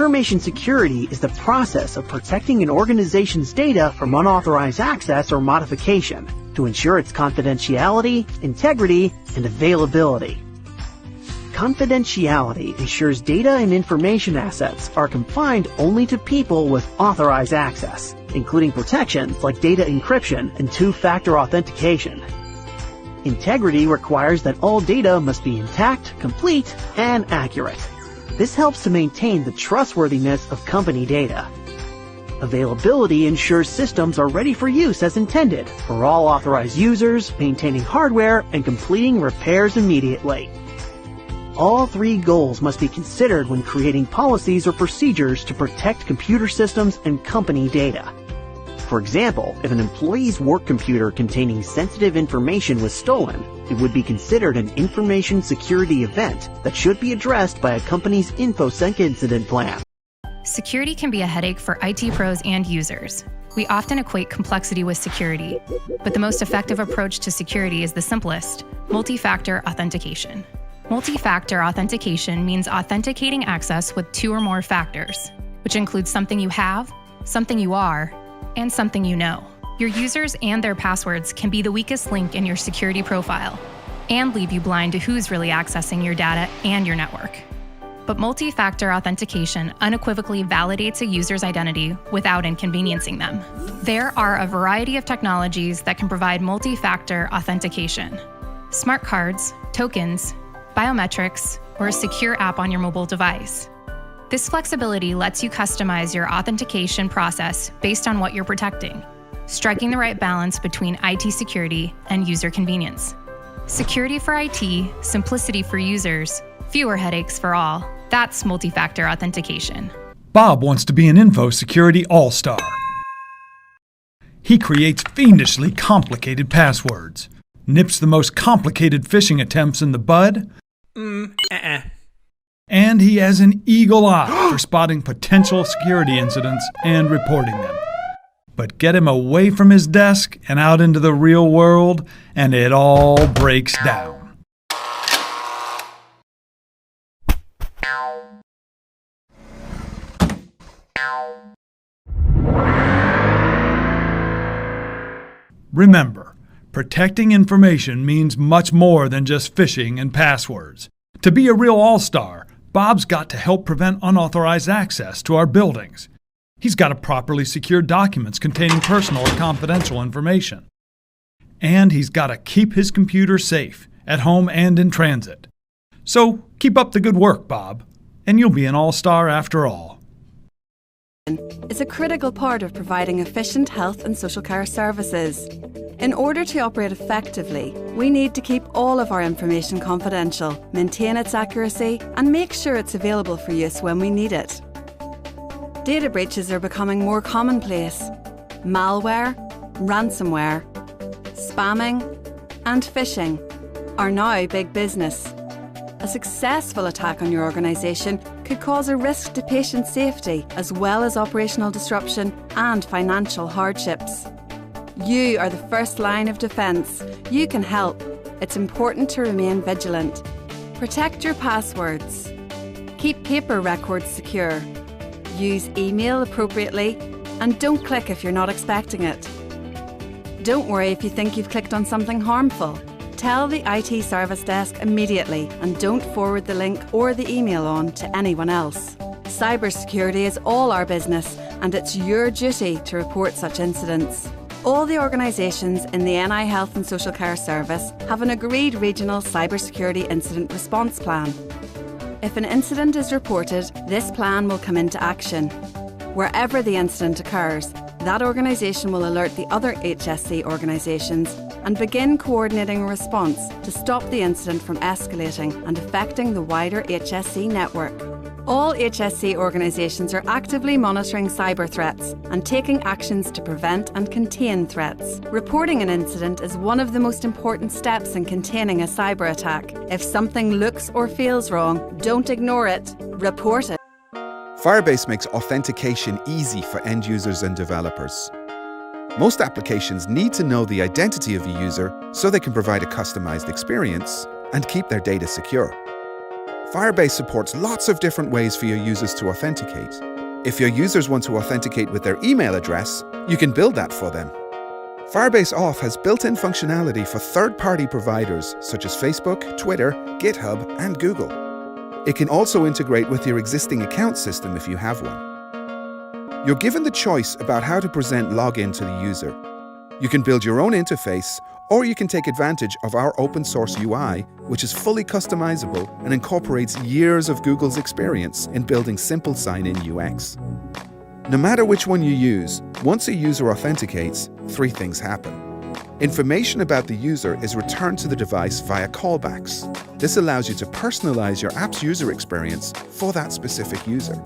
Information security is the process of protecting an organization's data from unauthorized access or modification to ensure its confidentiality, integrity, and availability. Confidentiality ensures data and information assets are confined only to people with authorized access, including protections like data encryption and two-factor authentication. Integrity requires that all data must be intact, complete, and accurate. This helps to maintain the trustworthiness of company data. Availability ensures systems are ready for use as intended for all authorized users, maintaining hardware, and completing repairs immediately. All three goals must be considered when creating policies or procedures to protect computer systems and company data. For example, if an employee's work computer containing sensitive information was stolen, it would be considered an information security event that should be addressed by a company's InfoSec incident plan. Security can be a headache for IT pros and users. We often equate complexity with security, but the most effective approach to security is the simplest: multi-factor authentication. Multi-factor authentication means authenticating access with two or more factors, which includes something you have, something you are, and something you know. Your users and their passwords can be the weakest link in your security profile and leave you blind to who's really accessing your data and your network. But multi-factor authentication unequivocally validates a user's identity without inconveniencing them. There are a variety of technologies that can provide multi-factor authentication: smart cards, tokens, biometrics, or a secure app on your mobile device. This flexibility lets you customize your authentication process based on what you're protecting, striking the right balance between IT security and user convenience. Security for IT, simplicity for users, fewer headaches for all. That's multi-factor authentication. Bob wants to be an info security all-star. He creates fiendishly complicated passwords, nips the most complicated phishing attempts in the bud, and he has an eagle eye for spotting potential security incidents and reporting them. But get him away from his desk and out into the real world, and it all breaks down. Remember, protecting information means much more than just phishing and passwords. To be a real all-star, Bob's got to help prevent unauthorized access to our buildings. He's got to properly secure documents containing personal or confidential information. And he's got to keep his computer safe, at home and in transit. So keep up the good work, Bob, and you'll be an all-star after all. Is a critical part of providing efficient health and social care services. In order to operate effectively, we need to keep all of our information confidential, maintain its accuracy, and make sure it's available for use when we need it. Data breaches are becoming more commonplace. Malware, ransomware, spamming, and phishing are now big business. A successful attack on your organisation could cause a risk to patient safety, as well as operational disruption and financial hardships. You are the first line of defence. You can help. It's important to remain vigilant. Protect your passwords. Keep paper records secure. Use email appropriately, and don't click if you're not expecting it. Don't worry if you think you've clicked on something harmful. Tell the IT service desk immediately and don't forward the link or the email on to anyone else. Cybersecurity is all our business, and it's your duty to report such incidents. All the organisations in the NI Health and Social Care Service have an agreed regional cybersecurity incident response plan. If an incident is reported, this plan will come into action. Wherever the incident occurs, that organisation will alert the other HSC organisations and begin coordinating a response to stop the incident from escalating and affecting the wider HSC network. All HSC organisations are actively monitoring cyber threats and taking actions to prevent and contain threats. Reporting an incident is one of the most important steps in containing a cyber attack. If something looks or feels wrong, don't ignore it. Report it. Firebase makes authentication easy for end users and developers. Most applications need to know the identity of a user so they can provide a customized experience and keep their data secure. Firebase supports lots of different ways for your users to authenticate. If your users want to authenticate with their email address, you can build that for them. Firebase Auth has built-in functionality for third-party providers such as Facebook, Twitter, GitHub, and Google. It can also integrate with your existing account system if you have one. You're given the choice about how to present login to the user. You can build your own interface, or you can take advantage of our open source UI, which is fully customizable and incorporates years of Google's experience in building simple sign-in UX. No matter which one you use, once a user authenticates, 3 things happen. Information about the user is returned to the device via callbacks. This allows you to personalize your app's user experience for that specific user.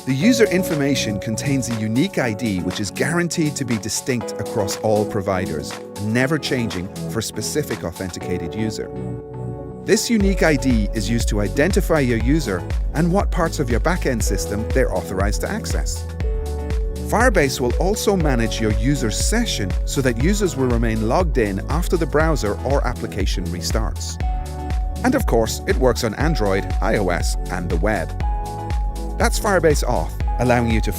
The user information contains a unique ID which is guaranteed to be distinct across all providers, never changing for a specific authenticated user. This unique ID is used to identify your user and what parts of your backend system they're authorized to access. Firebase will also manage your user's session so that users will remain logged in after the browser or application restarts. And of course, it works on Android, iOS, and the web. That's Firebase Auth, allowing you to